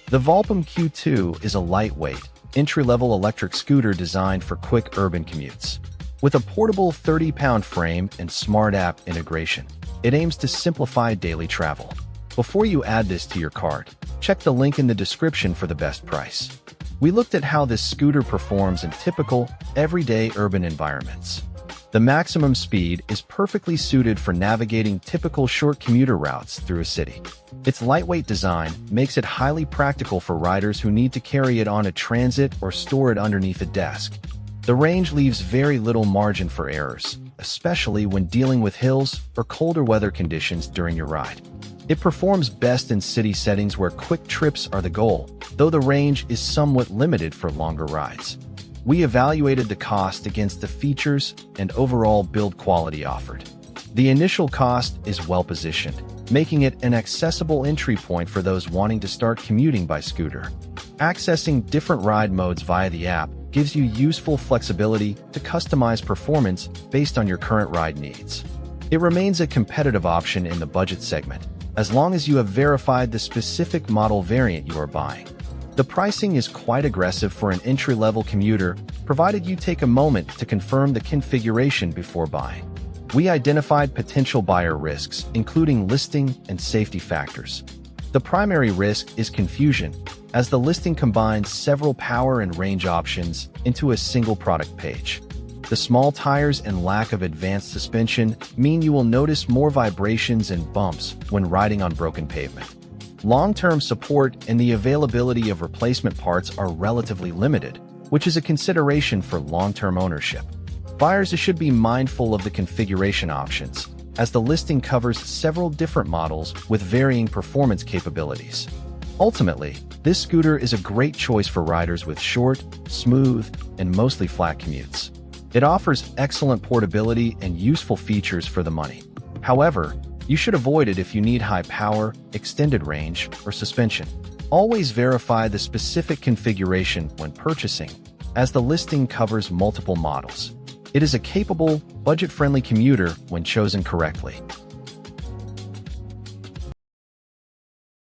The VOLPAM Q2 is a lightweight, entry-level electric scooter designed for quick urban commutes. With a portable 30-pound frame and smart app integration, it aims to simplify daily travel. Before you add this to your cart, check the link in the description for the best price. We looked at how this scooter performs in typical, everyday urban environments. The maximum speed is perfectly suited for navigating typical short commuter routes through a city. Its lightweight design makes it highly practical for riders who need to carry it on a transit or store it underneath a desk. The range leaves very little margin for errors, especially when dealing with hills or colder weather conditions during your ride. It performs best in city settings where quick trips are the goal, though the range is somewhat limited for longer rides. We evaluated the cost against the features and overall build quality offered. The initial cost is well positioned, making it an accessible entry point for those wanting to start commuting by scooter. Accessing different ride modes via the app gives you useful flexibility to customize performance based on your current ride needs. It remains a competitive option in the budget segment, as long as you have verified the specific model variant you are buying. The pricing is quite aggressive for an entry-level commuter, provided you take a moment to confirm the configuration before buying. We identified potential buyer risks, including listing and safety factors. The primary risk is confusion, as the listing combines several power and range options into a single product page. The small tires and lack of advanced suspension mean you will notice more vibrations and bumps when riding on broken pavement. Long-term support and the availability of replacement parts are relatively limited, which is a consideration for long-term ownership. Buyers should be mindful of the configuration options, as the listing covers several different models with varying performance capabilities. Ultimately, this scooter is a great choice for riders with short, smooth, and mostly flat commutes. It offers excellent portability and useful features for the money. However, you should avoid it if you need high power, extended range, or suspension. Always verify the specific configuration when purchasing, as the listing covers multiple models. It is a capable, budget-friendly commuter when chosen correctly.